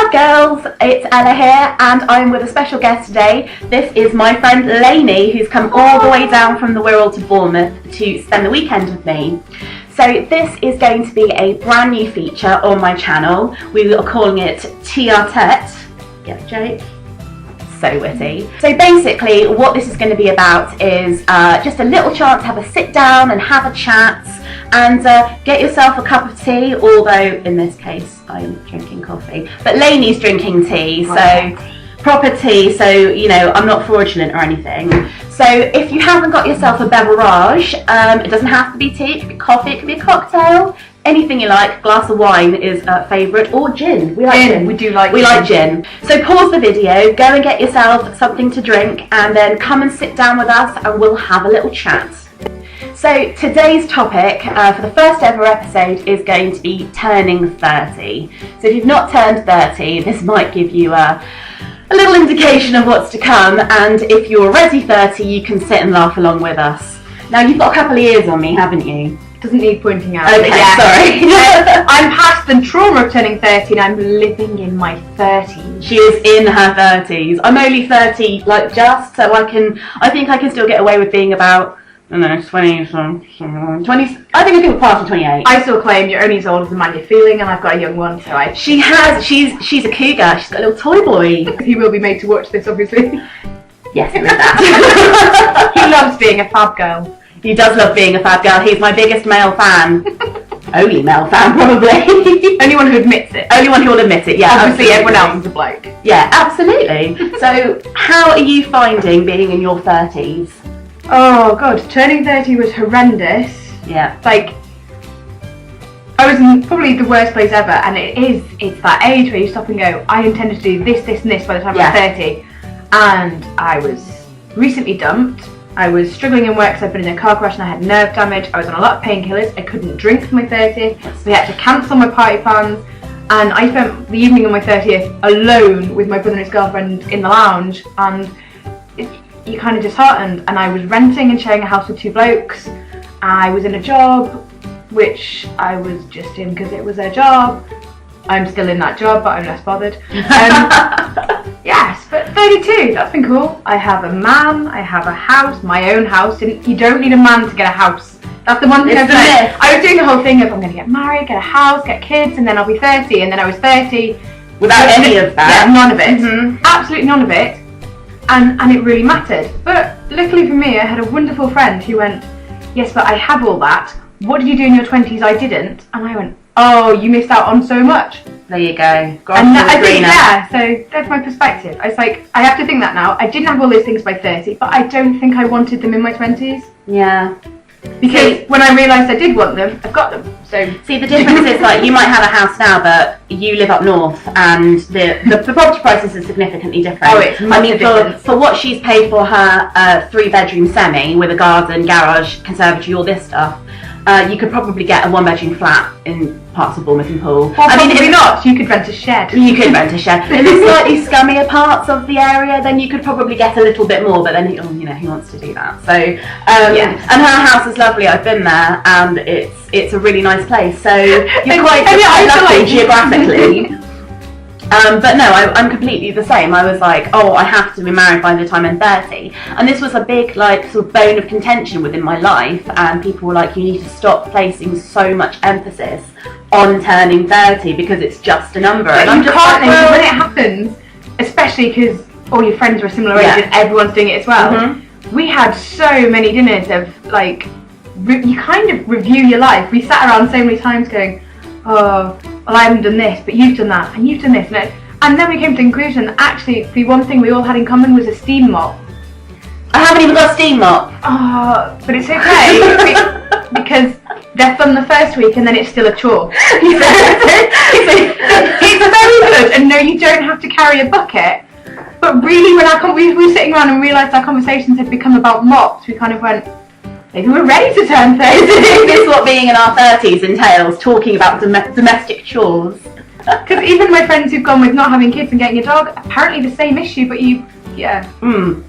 FaB girls, it's Ella here and I'm with a special guest today. This is my friend Lainee, who's come all the way down from the Wirral to Bournemouth to spend the weekend with me. So this is going to be a brand new feature on my channel. We are calling it Tea-à-tête. Get the joke? So witty. So basically what this is going to be about is just a little chance to have a sit down and have a chat and get yourself a cup of tea, although in this case I'm drinking coffee, but Lainee's drinking tea, so proper tea, so you know I'm not fraudulent or anything. So if you haven't got yourself a beverage, it doesn't have to be tea, it could be coffee, it could be a cocktail, anything you like. Glass of wine is a favourite, or gin. We like gin. We do like we like gin. So pause the video, go and get yourself something to drink, and then come and sit down with us and we'll have a little chat. So today's topic for the first ever episode is going to be turning 30. So if you've not turned 30, this might give you a little indication of what's to come, and if you're already 30, you can sit and laugh along with us. Now you've got a couple of years on me, haven't you? Doesn't need pointing out. Okay, yeah. Sorry. I'm past the trauma of turning 30 and I'm living in my 30s. She is in her 30s. I'm only 30, like just, so I think I can still get away with being about, I don't know, 20, I think I can pass 28. I still claim you're only as old as the man you're feeling, and I've got a young one, so she's a cougar, she's got a little toy boy. He will be made to watch this, obviously. Yes, there is that. He loves being a FaB girl. He does love being a FaB girl. He's my biggest male fan. Only male fan, probably. Only one who admits it. Only one who will admit it, yeah. Obviously, everyone else is a bloke. Yeah, absolutely. So, how are you finding being in your 30s? Oh, God. Turning 30 was horrendous. Yeah. Like, I was in probably the worst place ever, and it's that age where you stop and go, I intended to do this, this, and this by the time I was 30. And I was recently dumped. I was struggling in work because I'd been in a car crash and I had nerve damage. I was on a lot of painkillers. I couldn't drink for my 30th. We had to cancel my party plans. And I spent the evening on my 30th alone with my brother and his girlfriend in the lounge. And you're kind of disheartened. And I was renting and sharing a house with two blokes. I was in a job, which I was just in because it was a job. I'm still in that job, but I'm less bothered. Yes, but 32, that's been cool. I have a man, I have a house, my own house. You don't need a man to get a house. That's the one thing I've done. I was doing the whole thing of I'm going to get married, get a house, get kids, and then I'll be 30. And then I was 30. Without any of that? Yeah, none of it. Mm-hmm. Absolutely none of it. And it really mattered. But luckily for me, I had a wonderful friend who went, yes, but I have all that. What did you do in your 20s? I didn't. And I went, oh, you missed out on so much. There you go. So that's my perspective. I was like, I have to think that now. I didn't have all those things by 30, but I don't think I wanted them in my 20s. Yeah. Because when I realised I did want them, I've got them. So see, the difference is like you might have a house now, but you live up north, and the property prices are significantly different. Oh, it's for what she's paid for her 3-bedroom semi with a garden, garage, conservatory, all this stuff. You could probably get a 1-bedroom flat in parts of Bournemouth and Poole. Well, probably not. You could rent a shed. You could rent a shed. In the slightly scummier parts of the area, then you could probably get a little bit more. But then, you know, who wants to do that? So, yeah. And her house is lovely. I've been there, and it's a really nice place. So you're quite lucky geographically. But no, I'm completely the same. I was like, oh, I have to be married by the time I'm 30. And this was a big, like, sort of bone of contention within my life. And people were like, you need to stop placing so much emphasis on turning 30 because it's just a number. And I'm just like, well, when it happens, especially because all your friends are a similar age and everyone's doing it as well. Mm-hmm. We had so many dinners of, like, you kind of review your life. We sat around so many times going, oh, well, I haven't done this, but you've done that, and you've done this. And then we came to the conclusion that actually the one thing we all had in common was a steam mop. I haven't even got a steam mop. Oh, but it's okay because they're fun the first week and then it's still a chore. It's very good, and no, you don't have to carry a bucket. But really, when we were sitting around and realised our conversations had become about mops, we kind of went, maybe we're ready to turn 30. Is this what being in our 30s entails? Talking about domestic chores? Because even my friends who've gone with not having kids and getting a dog, apparently the same issue, but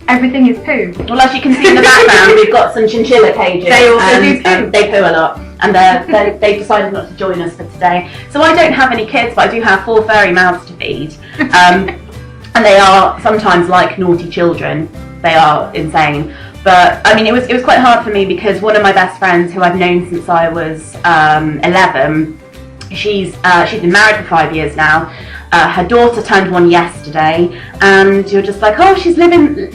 everything is poo. Well, as you can see in the background, we've got some chinchilla cages. They also do poo. They poo a lot. and they've decided not to join us for today. So I don't have any kids, but I do have 4 furry mouths to feed. And they are sometimes like naughty children. They are insane. But I mean, it was quite hard for me because one of my best friends, who I've known since I was 11, she's been married for 5 years now. Her daughter turned 1 yesterday, and you're just like, oh, she's living the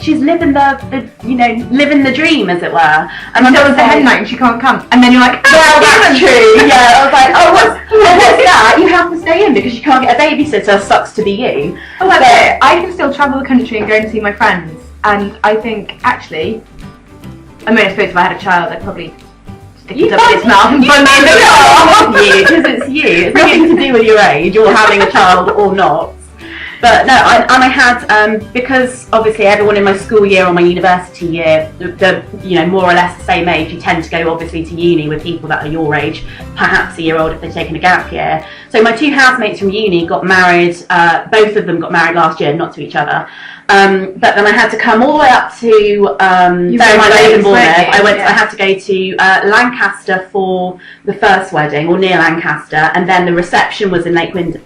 living the dream, as it were. And so it's the hen night and she can't come, and then you're like, well, that's true. Yeah, I was like, oh, what's that? You have to stay in because you can't get a babysitter. Sucks to be you. Well, that's it. I can still travel the country and go and see my friends, and I think actually, I mean, I suppose if I had a child, I'd probably stick it up its mouth and put me in the car. Because it's you. It's nothing to do with your age or having a child or not. But no, I had because obviously everyone in my school year or my university year, the more or less the same age, you tend to go obviously to uni with people that are your age, perhaps a year old if they're taking a gap year. So my 2 housemates from uni got married. Both of them got married last year, not to each other. But then I had to come all the way up to I had to go to Lancaster for the first wedding, or near Lancaster, and then the reception was in Lake Windermere.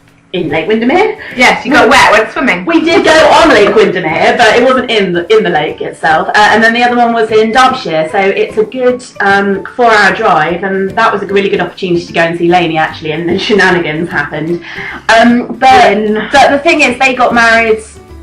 Yes, you got wet, went swimming. We did go on Lake Windermere, but it wasn't in the lake itself. And then the other one was in Derbyshire, so it's a good 4-hour drive, and that was a really good opportunity to go and see Lainee actually, and then shenanigans happened. But the thing is, they got married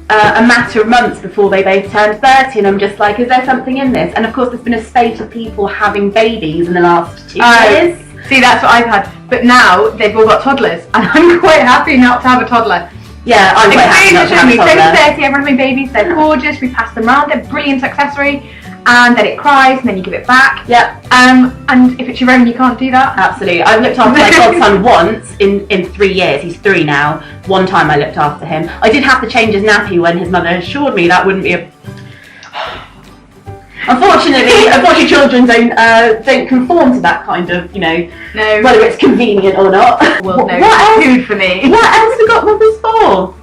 a matter of months before they both turned 30, and I'm just like, is there something in this? And of course there's been a spate of people having babies in the last 2 years. See, that's what I've had, but now they've all got toddlers, and I'm quite happy not to have a toddler. Yeah, I'm quite happy not to have a toddler. 30, everyone has babies, they're gorgeous, we pass them around, they're brilliant accessory, and then it cries, and then you give it back. Yep. And if it's your own, you can't do that. Absolutely. I've looked after my godson once in 3 years. He's 3 now. One time I looked after him. I did have to change his nappy when his mother assured me that wouldn't be a... Unfortunately, children don't conform to that kind of, no, whether it's convenient or not. Well, no, what food for me. What else have we got mothers for?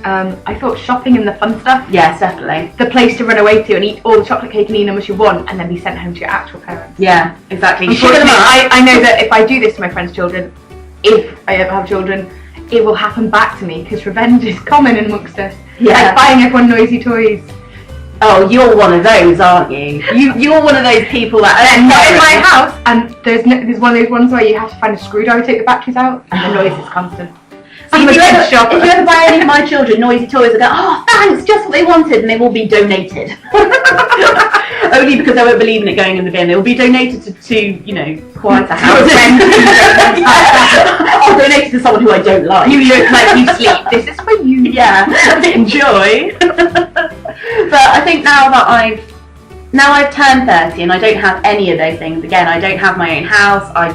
I thought shopping and the fun stuff. Yes, definitely. The place to run away to and eat all the chocolate cake and eat how much you want, and then be sent home to your actual parents. Yeah, exactly. I know that if I do this to my friends' children, if I ever have children, it will happen back to me, because revenge is common amongst us. Yeah. Like buying everyone noisy toys. Oh, you're one of those, aren't you? You're one of those people that... Not in my house, and there's one of those ones where you have to find a screwdriver to take the batteries out, and the noise is constant. If you ever buy any of my children noisy toys, I go, oh, thanks, just what they wanted, and they will be donated. Only because I won't believe in it going in the bin. They will be donated to quieter houses. I'll donate to someone who I don't like. You look like you sleep. This is for you. Yeah, enjoy. But I think now I've turned 30 and I don't have any of those things. Again, I don't have my own house. I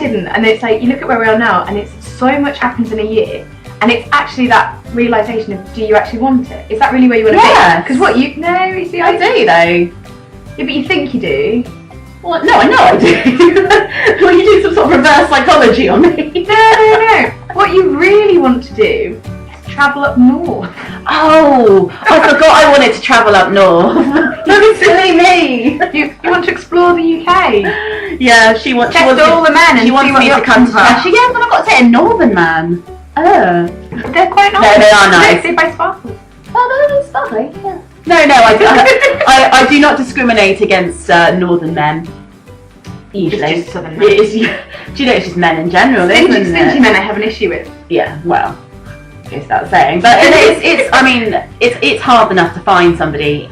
didn't, and it's like you look at where we are now, and it's so much happens in a year, and it's actually that realisation of, do you actually want it? Is that really where you want to be? Because you see, I do though. Yeah, but you think you do. Well, no, I know I do. Well, you do some sort of reverse psychology on me. No. What you really want to do is travel up north. Oh, I forgot I wanted to travel up north. Silly me. You want to explore the UK? Yeah, she wants all the men and she wants me to come to her. Yeah, but I've got to say a northern man. Oh. They're quite nice. No, they are nice. They're by sparkle. Oh, they're sparkly, yeah. No, I do not discriminate against northern men. Usually. It's just southern men. It's just men in general, isn't it? Stingy men I have an issue with. Yeah, well, goes without saying. But it's hard enough to find somebody,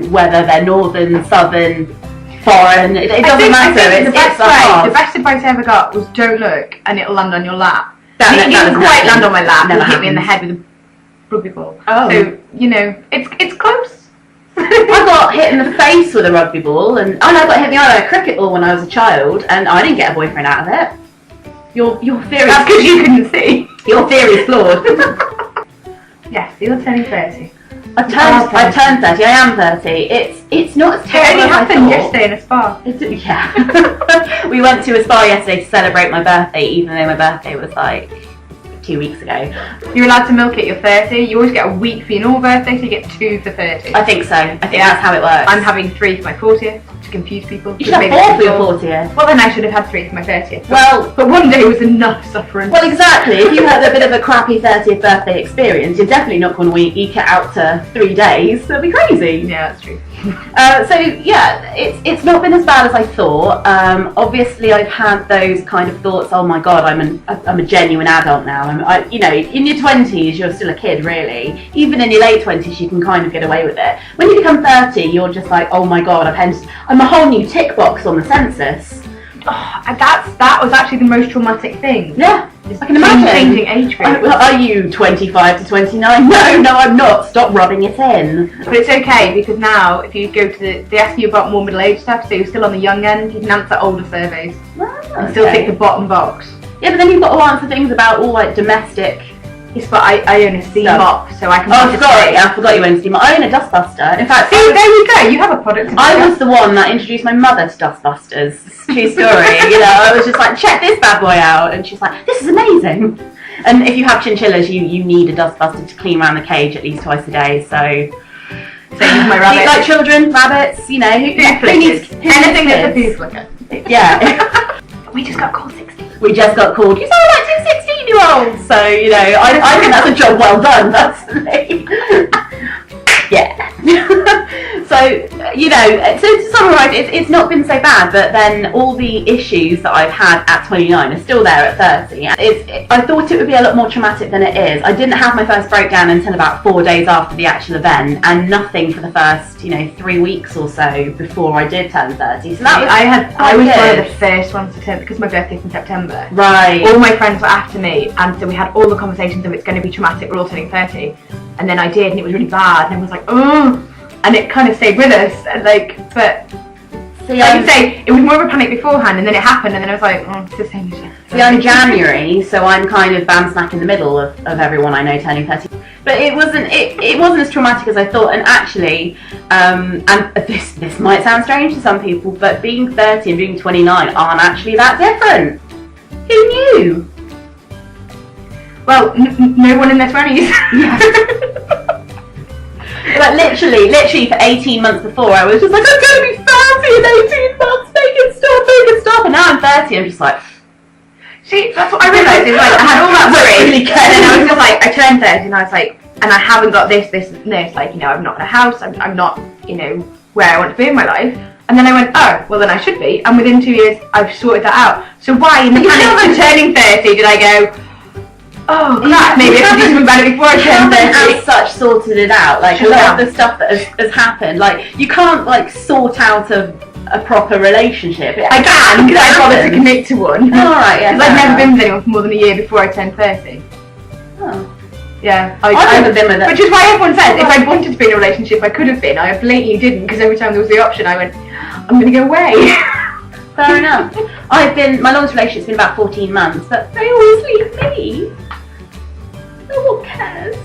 whether they're northern, southern, foreign, it doesn't matter. The best advice I ever got was, don't look and it'll land on your lap. It didn't quite land on my lap. It hit me in the head with a rugby ball. Oh. So, it's close. I got hit in the face with a rugby ball, and I got hit in the eye with a cricket ball when I was a child, and I didn't get a boyfriend out of it. Your theory. That's because you couldn't see. Your theory is flawed. Yes, you're turning 30. I turned 30. I am 30. It's not as terrible. It only happened yesterday in a spa. Yeah. We went to a spa yesterday to celebrate my birthday, even though my birthday was like 2 weeks ago. You're allowed to milk it. You're 30. You always get a week for your normal birthday, so you get 2 for 30. I think so. I think that's how it works. I'm having 3 for my 40th, to confuse people. You should have 4 for your 40th. Well, then I should have had 3 for my 30th. But one day was enough suffering. Well, exactly. If you had a bit of a crappy 30th birthday experience, you're definitely not going to eke it out to 3 days. That'd be crazy. Yeah, that's true. So yeah, it's not been as bad as I thought. Obviously, I've had those kind of thoughts. Oh my God, I'm a genuine adult now. You know, in your 20s, you're still a kid, really. Even in your late 20s, you can kind of get away with it. When you become 30, you're just like, oh my God, I'm a whole new tick box on the census. Oh, that was actually the most traumatic thing. Yeah, I can imagine. Changing age group. Are you 25 to 29? No, I'm not. Stop rubbing it in. But it's okay, because now if you go to they ask you about more middle-aged stuff, so you're still on the young end, you can answer older surveys. And still tick the bottom box. Yeah, but then you've got to answer things about all like domestic. Yes, but I own a steam mop, so I can. Oh, sorry, I forgot you own a steam mop. I own a dustbuster. In fact, see, there we go. You have a product. I was the one that introduced my mother to dustbusters. True story. You know, I was just like, check this bad boy out, and she's like, this is amazing. And if you have chinchillas, you need a dustbuster to clean around the cage at least twice a day. So use my rabbits. Like children, rabbits. You know, who needs anything that's a poo flicker. Yeah. We just got called 16. We just got called. You sound like 2 16-year-olds. So you know, I think that's a job well done. Personally. Yeah. So, you know, to summarise, it's not been so bad, but then all the issues that I've had at 29 are still there at 30. I thought it would be a lot more traumatic than it is. I didn't have my first breakdown until about 4 days after the actual event, and nothing for the first, 3 weeks or so before I did turn 30. So that was I was one of the first ones to turn, because my birthday's in September. Right. All my friends were after me, and so we had all the conversations of it's going to be traumatic, we're all turning 30. And then I did, and it was really bad, and everyone was like, oh, and it kind of stayed with us, and but see, I would say it was more of a panic beforehand, and then it happened, and then I was like, oh, it's the same as you. See, I'm January, so I'm kind of bam smack in the middle of everyone I know turning 30. But it wasn't as traumatic as I thought, and actually, and this might sound strange to some people, but being 30 and being 29 aren't actually that different. Who knew? Well, no one in their 20s. Yeah. Like literally for 18 months before, I was just like, I'm going to be 30 in 18 months, make it stop. And now I'm 30, I'm just like... See, that's what I realised, is like, I had all that worry, and then I was just like, I turned 30, and I was like, and I haven't got this, and this, like, I'm not in a house, I'm not, where I want to be in my life. And then I went, oh, well then I should be, and within 2 years, I've sorted that out. So why, in the panic of turning 30, did I go, oh crap, maybe I should do something about it before I turn 30. As such sorted it out, like a lot of the stuff that has happened, like you can't like sort out a proper relationship. I can, because I bother to commit to one. Alright, yeah. Because I've never been with anyone for more than a year before I turned 30. Oh. Yeah. I've never been with it. Which is why everyone says if I wanted to be in a relationship I could have been. I blatantly didn't, because every time there was the option I went, I'm going to go away. Fair enough. My longest relationship's been about 14 months, but they always leave me. No one cares.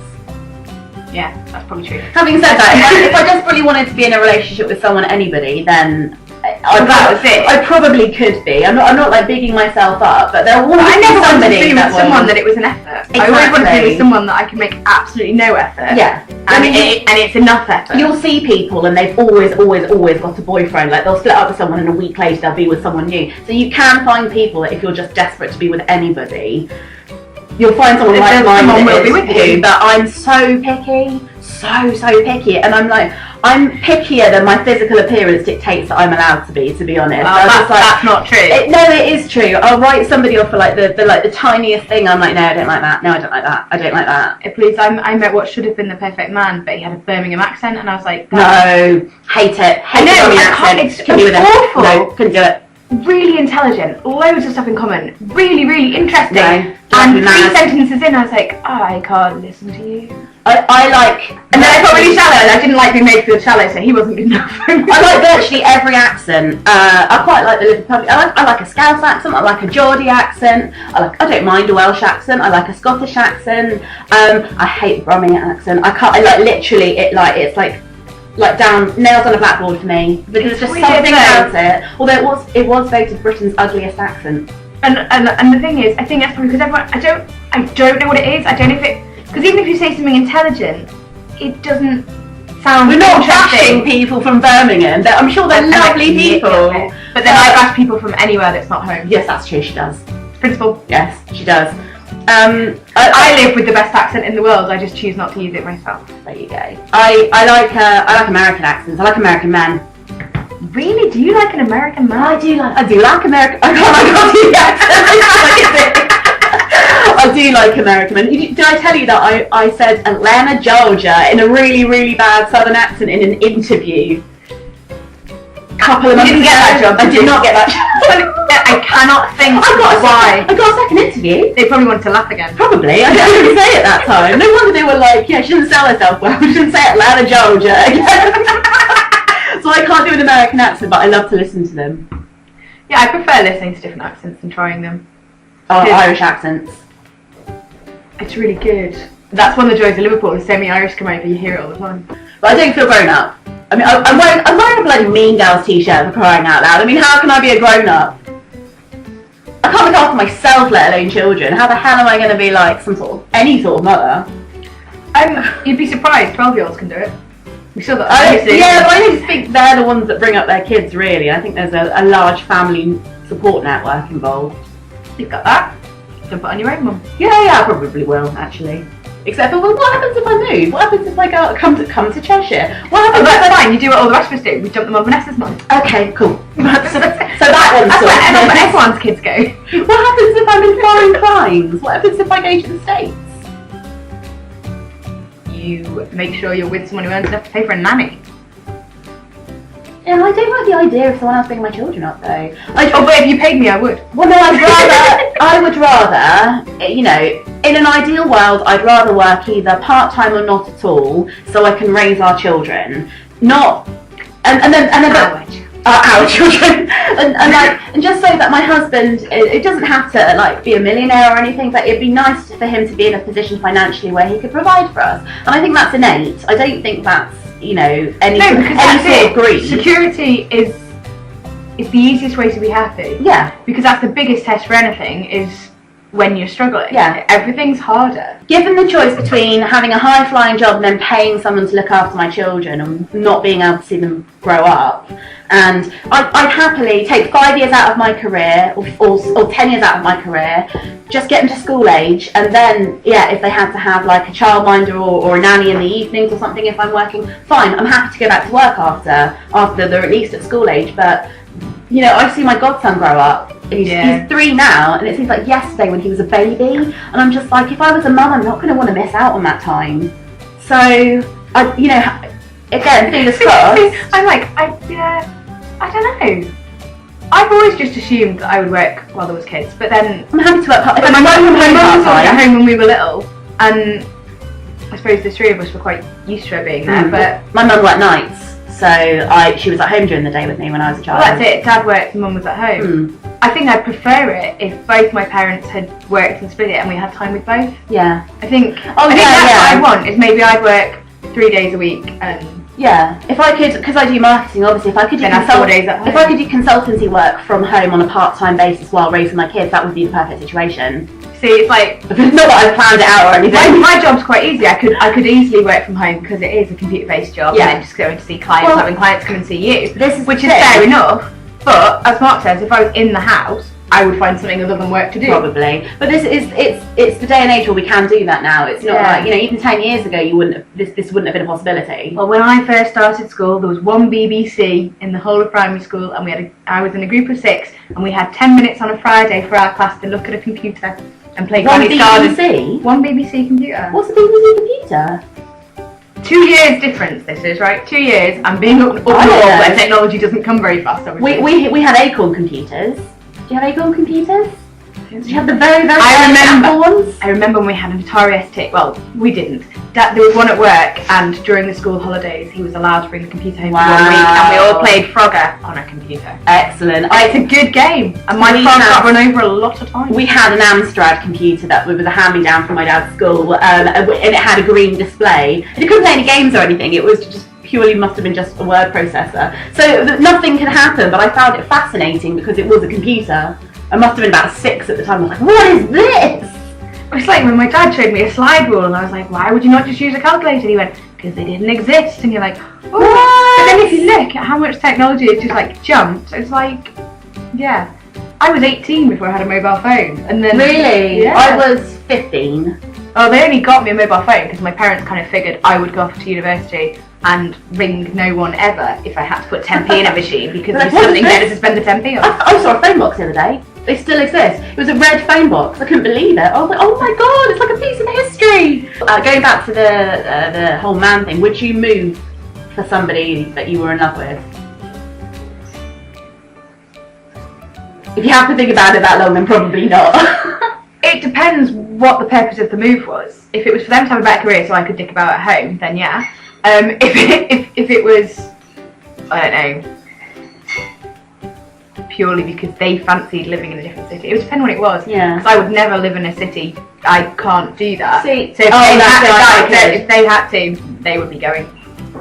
Yeah, that's probably true. Having said that, if I just really wanted to be in a relationship with someone, anybody, then that was it. I probably could be. I'm not like bigging myself up, but there will I never wanted to be with that someone that it was an effort. Exactly. I always wanted to be with someone that I could make absolutely no effort. Yeah. And it's enough effort. You'll see people and they've always got a boyfriend. Like they'll split up with someone and a week later they'll be with someone new. So you can find people that if you're just desperate to be with anybody, you'll find someone like-minded will be with you. But I'm so picky, so picky, and I'm pickier than my physical appearance dictates that I'm allowed to be honest. That's not true. No, it is true. I'll write somebody off for like the tiniest thing. I'm like, no, I don't like that. No, I don't like that. I don't like that. Please, I met what should have been the perfect man, but he had a Birmingham accent, and I was like, no, hate it. I know, it's awful. No, couldn't do it. Really intelligent, loads of stuff in common, really interesting. No, and 3 sentences in, I was like, I can't listen to you. I like, and then I got really shallow, and I didn't like being made feel shallow, so he wasn't good enough. I like virtually every accent. I quite like the Liverpool. I like a Scouse accent. I like a Geordie accent. I don't mind a Welsh accent. I like a Scottish accent. I hate the Brumming accent. I like literally it's like down nails on a blackboard for me. But there's just something about it. Although it was voted Britain's ugliest accent. And the thing is, I think that's probably because everyone. I don't know what it is. I don't know if it. Because even if you say something intelligent, it doesn't sounds We're not interesting. bashing people from Birmingham. I'm sure they're lovely people. But then I bash people from anywhere that's not home. Yes, that's true, she does. Principle. Yes, she does. I live with the best accent in the world, I just choose not to use it myself. There you go. I like American accents. I like American men. Really? Do you like an American man? I do like American. I can't do the accent. I do like American men. Did I tell you that I said Atlanta, Georgia in a really, really bad southern accent in an interview? Couple of months ago. You didn't get that job, I did not get that job. I cannot think I got a second interview. They probably wanted to laugh again. Probably. I didn't say it that time. No wonder they were like, yeah, she didn't sell herself well. She didn't say Atlanta, Georgia again. So I can't do an American accent, but I love to listen to them. Yeah, I prefer listening to different accents and trying them. Oh, Irish accents. It's really good. That's one of the joys of Liverpool. The semi-Irish come over, you hear it all the time. But I don't feel grown up. I mean, I'm wearing a bloody Mean Girls t-shirt for crying out loud. I mean, how can I be a grown up? I can't look after myself, let alone children. How the hell am I going to be like any sort of mother? You'd be surprised. 12-year-olds can do it. We saw that. Yeah, but I don't think they're the ones that bring up their kids. Really, I think there's a large family support network involved. You've got that. Jump it on your own, mum. Yeah, I probably will actually. Except for, well, what happens if I move? What happens if I come to Cheshire? What happens? That's fine. You do what all the rest of us do. We jump them on Vanessa's mum. Okay, cool. so that one's That's sorted. where everyone's kids go. What happens if I'm in foreign climes? What happens if I go to the States? You make sure you're with someone who earns enough to pay for a nanny. Yeah, I don't like the idea of someone else bringing my children up though. But if you paid me, I would. Well, no, I would rather, you know, in an ideal world, I'd rather work either part-time or not at all, so I can raise our children. Not, and then our children, and just so that my husband, it doesn't have to like be a millionaire or anything, but it'd be nice for him to be in a position financially where he could provide for us. And I think that's innate. I don't think that's, you know, any sort of greed. Security is the easiest way to be happy. Yeah. Because that's the biggest test for anything, is when you're struggling. Yeah. Everything's harder. Given the choice between having a high-flying job and then paying someone to look after my children and not being able to see them grow up, and I'd happily take 5 years out of my career or 10 years out of my career, just get them to school age, and then, yeah, if they had to have like a childminder or a nanny in the evenings or something if I'm working, fine, I'm happy to go back to work after they're at least at school age. But, you know, I see my godson grow up. He's 3 now, and it seems like yesterday when he was a baby, and I'm just like, if I was a mum, I'm not going to want to miss out on that time. So, you know, again, fingers crossed. I don't know. I've always just assumed that I would work while there was kids, but then I'm happy to work part. My mum was at home when we were little, and I suppose the 3 of us were quite used to her being there. But my mum worked nights, so she was at home during the day with me when I was a child. Well, that's it. Dad worked, and Mum was at home. I think I'd prefer it if both my parents had worked and split it, and we had time with both. Yeah. I think that's what I want. Is maybe I'd work 3 days a week and. Yeah, if I could, because I do marketing, obviously, if I could do if I could do consultancy work from home on a part-time basis while raising my kids, that would be the perfect situation. See, it's like not that I've planned it out or anything. My job's quite easy. I could easily work from home because it is a computer-based job, and then just going to see clients, having clients come and see you. Which is fair enough. But as Mark says, if I was in the house, I would find something other than work to do. Probably. But it's the day and age where we can do that now. It's not like, you know, even 10 years ago this wouldn't have been a possibility. Well, when I first started school, there was one BBC in the whole of primary school, and I was in a group of 6, and we had 10 minutes on a Friday for our class to look at a computer and play Granny's Garden. One BBC computer. What's a BBC computer? 2 years difference this is, right? 2 years, and being up north where technology doesn't come very fast, obviously. We had Acorn computers. Do you have Acorn computers? Did you have the very, very ones? I remember when we had an Atari ST. Well, we didn't. There was one at work, and during the school holidays, he was allowed to bring the computer home for 1 week, and we all played Frogger on a computer. Excellent. It's a good game, and my Frog got run over a lot of times. We had an Amstrad computer that was a hand-me-down from my dad's school, and it had a green display. And you couldn't play any games or anything. It was just purely must have been just a word processor. So nothing could happen, but I found it fascinating because it was a computer. I must have been about 6 at the time. I was like, what is this? It's like when my dad showed me a slide rule, and I was like, why would you not just use a calculator? And he went, because they didn't exist, and you're like, oh. But then if you look at how much technology has just like jumped, it's like, yeah. I was 18 before I had a mobile phone, and then really, yeah. I was 15. Oh, they only got me a mobile phone because my parents kind of figured I would go off to university and ring no one ever if I had to put 10p in a machine because there's something better to spend the 10p on. I saw a phone box the other day. They still exist. It was a red phone box. I couldn't believe it. I was like, oh my god, it's like a piece of history. Going back to the whole man thing, would you move for somebody that you were in love with? If you have to think about it that long, then probably not. It depends what the purpose of the move was. If it was for them to have a better career so I could dick about at home, then yeah. If it was, I don't know, purely because they fancied living in a different city, it would depend what it was. Yeah. Because I would never live in a city. I can't do that. See, so if they had to, they would be going.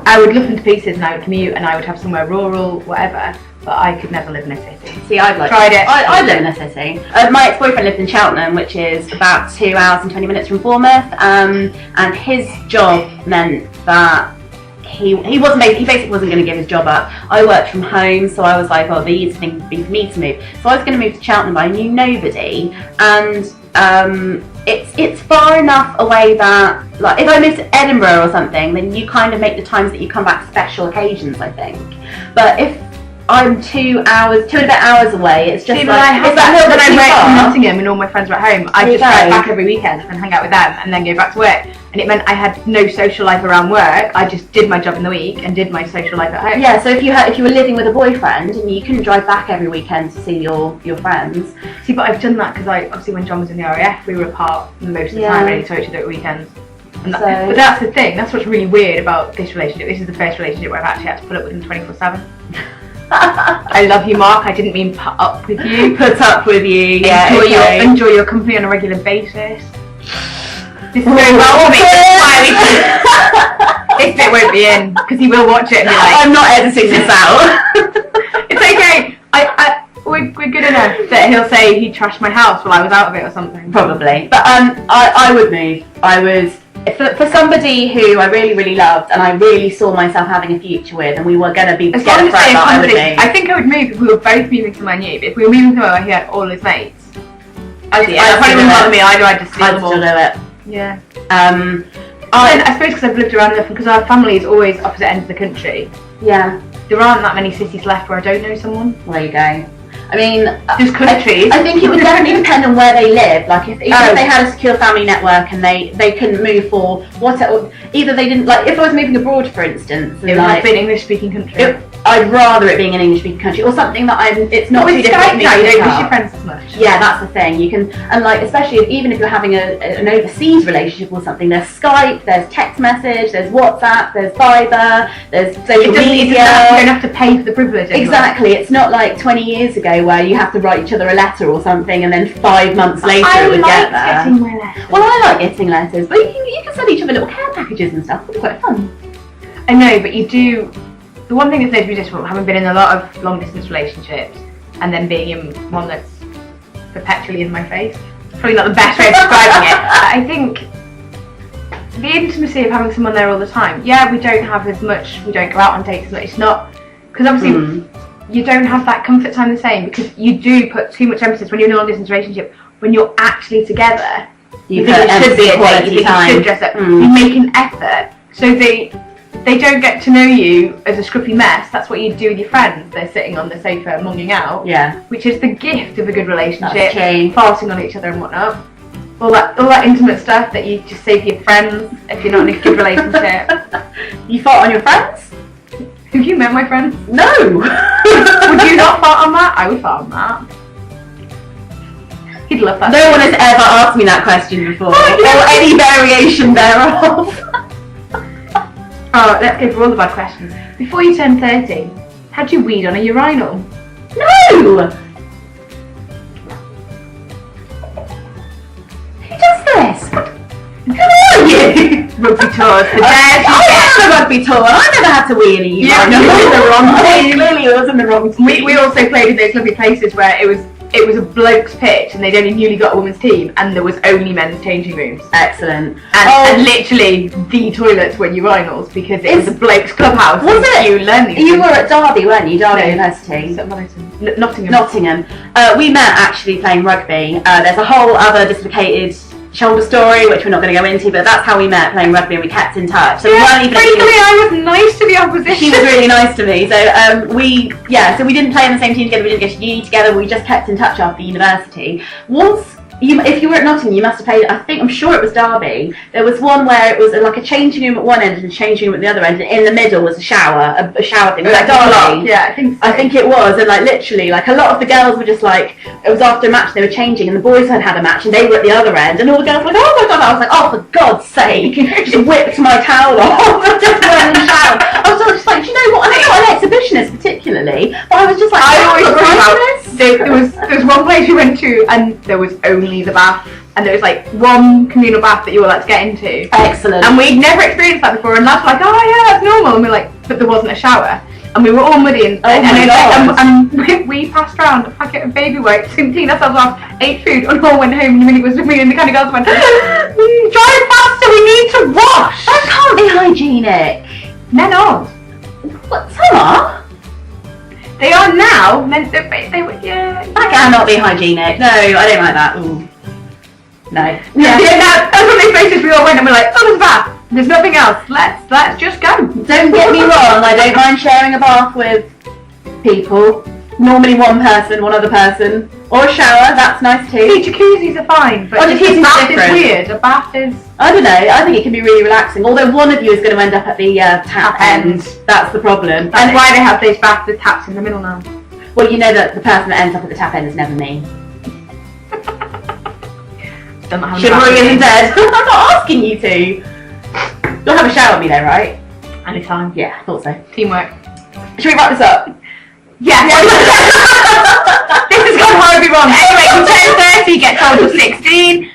I would love them to pieces, and I would commute, and I would have somewhere rural, whatever. But I could never live in a city. See, I'd live in a city. My ex-boyfriend lived in Cheltenham, which is about 2 hours and 20 minutes from Bournemouth, and his job meant that he basically wasn't going to give his job up. I worked from home, so I was like, oh, the easiest thing would be for me to move. So I was going to move to Cheltenham, but I knew nobody, and it's far enough away that, like, if I moved to Edinburgh or something, then you kind of make the times that you come back special occasions, I think. But if I'm 2 and a bit hours away, it's just when like, I worked in Nottingham and all my friends were at home, I just drive back every weekend and hang out with them and then go back to work. And it meant I had no social life around work. I just did my job in the week and did my social life at home. Yeah, so if you were living with a boyfriend and you couldn't drive back every weekend to see your friends. See, but I've done that because obviously when John was in the RAF, we were apart most of the time, and only saw each other at weekends. And but that's the thing. That's what's really weird about this relationship. This is the first relationship where I've actually had to put up with him 24/7. I love you, Mark. I didn't mean put up with you. Put up with you, yeah. Enjoy your company on a regular basis. This is going well for me. This bit won't be in because he will watch it and be like, I'm not editing this out. It's okay. We're good enough that he'll say he trashed my house while I was out of it or something. Probably. But I would move. I would. For somebody who I really, really loved and I really saw myself having a future with, and we were going to be together forever, I would move. I think I would move if we were both moving somewhere new, but if we were moving somewhere where he had all his mates, I probably wouldn't bother me. I'd just steal them all. I'd still do it. Yeah. I suppose because I've lived around enough and because our family is always opposite ends of the country. Yeah. There aren't that many cities left where I don't know someone. Well, there you go. I mean, just countries. I think it would definitely depend on where they live. Like if they had a secure family network and they couldn't move for either they didn't, like if I was moving abroad, for instance, it would have been English-speaking country. I'd rather it being an English-speaking country or something that it's not too difficult. You don't miss your friends as much. Yeah, that's the thing. You can, and like especially even if you're having an overseas relationship or something, there's Skype, there's text message, there's WhatsApp, there's Viber, there's social media. You don't have to pay for the privilege anymore. Exactly. It's not like 20 years ago where you have to write each other a letter or something, and then 5 months later it would get there. Getting my letters. Well, I like getting letters, but you can send each other little care packages and stuff. It's quite fun. I know, but you do. The one thing that's made me difficult, having been in a lot of long distance relationships and then being in one that's perpetually in my face, probably not the best way of describing it. I think the intimacy of having someone there all the time. Yeah, we don't have as much. We don't go out on dates as much. It's not because obviously you don't have that comfort time the same because you do put too much emphasis when you're in a long distance relationship. When you're actually together, you think it should be a date. You think you should dress up. You make an effort, so they don't get to know you as a scruffy mess. That's what you do with your friends. They're sitting on the sofa monging out. Yeah. Which is the gift of a good relationship. That's true. Farting on each other and whatnot. All that intimate stuff that you just say for your friends if you're not in a good relationship. You fart on your friends? Have you met my friends? No! Would you not fart on that? I would fart on that. He'd love that. No one has ever asked me that question before. Or any variation thereof. Oh, let's go for all the bad questions. Before you turned 30, had you weed on a urinal? No! Who does this? Who are you? Rugby tours. I was on a rugby tour. I never had to wee in a urinal. You were in the wrong place. Clearly I was in the wrong place. We also played in those lovely places where it was it was a blokes pitch and they'd only newly got a women's team and there was only men's changing rooms. Excellent. And literally the toilets were urinals because it was a blokes clubhouse. Was it? You learn these You things. were at Derby, weren't you? Derby University. Nottingham. Nottingham. We met actually playing rugby. There's a whole other dislocated shoulder story which we're not going to go into, but that's how we met playing rugby and we kept in touch. So we weren't even. Frankly, I was nice to the opposition. She was really nice to me. So so we didn't play in the same team together. We didn't go to uni together. We just kept in touch after university. If you were at Nottingham, you must have played. I'm sure it was Derby. There was one where it was like a changing room at one end and a changing room at the other end, and in the middle was a shower thing. Was that Derby? Yeah, I think it was, and like literally, like a lot of the girls were just like, it was after a match they were changing, and the boys had a match, and they were at the other end, and all the girls were like, oh my god! I was like, oh for God's sake! Just whipped my towel off, just went in the shower. I was just like, do you know what? I'm not an exhibitionist particularly, but I was just like, I always talk about there was one place we went to and there was only the bath, and there was like one communal bath that you were allowed to get into. Excellent. And we'd never experienced that before, and lads were like, oh yeah, that's normal, and we're like, but there wasn't a shower. And we were all muddy and, and we passed around a packet of baby wipes and cleaned ourselves off, ate food, and all went home, and Minnie was with me, and the kind of girls went, drive faster, we need to wash! That can't be hygienic. Men aren't. What, some are? They are now, they were, yeah. That cannot be hygienic. No, I don't like that. Ooh. No. Yeah, that's one of those places we all went and we're like, oh, there's a bath. There's nothing else. Let's just go. Don't get me wrong, I don't mind sharing a bath with people. Normally one person, one other person. Or a shower, that's nice too. See, jacuzzis are fine, but Oh, jacuzzi's a bath different. is weird. A bath is... I don't know, I think it can be really relaxing. Although one of you is going to end up at the tap end. That's the problem. That's why they have those baths with taps in the middle now. Well, you know that the person that ends up at the tap end is never me. Chivalry isn't dead. I'm not asking you to. You'll have a shower with me though, right? Anytime. Yeah, I thought so. Teamwork. Should we wrap this up? Yeah. This has gone horribly wrong. Anyway, you turn 30, get told you're 16,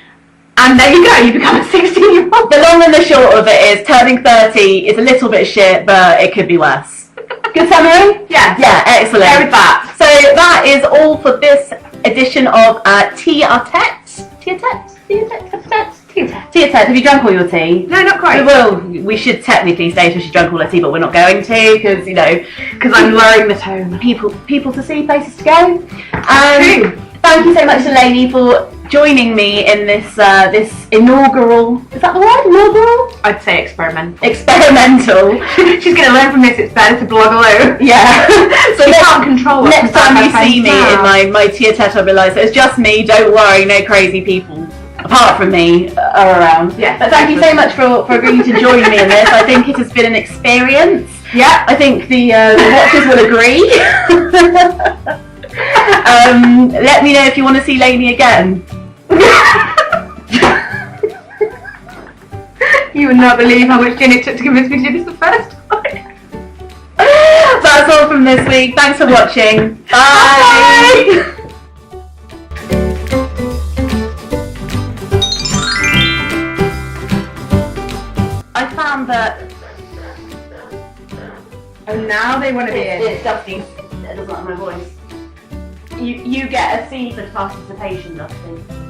and there you go, you become a 16-year-old. The long and the short of it is turning 30 is a little bit shit, but it could be worse. Good summary? Yeah. Yeah, excellent. Go with that. So that is all for this edition of Tea-à-tête. Tea-à-tête? Tea-à-tête. Have you drunk all your tea? No, not quite. Well, we should technically say she's drunk all her tea, but we're not going to because, you know, Because I'm lowering the tone. people to see, places to go. And thank you so much to Lainee for joining me in this this inaugural. Is that the word? Inaugural? I'd say experimental. Experimental. She's going to learn from this. It's better to blog alone. Yeah. So You can't control what next comes out time of you my see me friend's in mouth. my Tea-à-tête, I'll realise that it's just me. Don't worry, no crazy people apart from me are around. Yeah. But thank you so much for agreeing to join me in this. I think it has been an experience. Yeah. I think the watchers will agree. Let me know if you want to see Lainee again. You would not believe how much gin it took to convince me to do this the first time. That's all from this week. Thanks for watching. Bye. Bye. I found that And now they want to be in. it's Dusty. It doesn't like my voice. You get a C for participation, Dusty.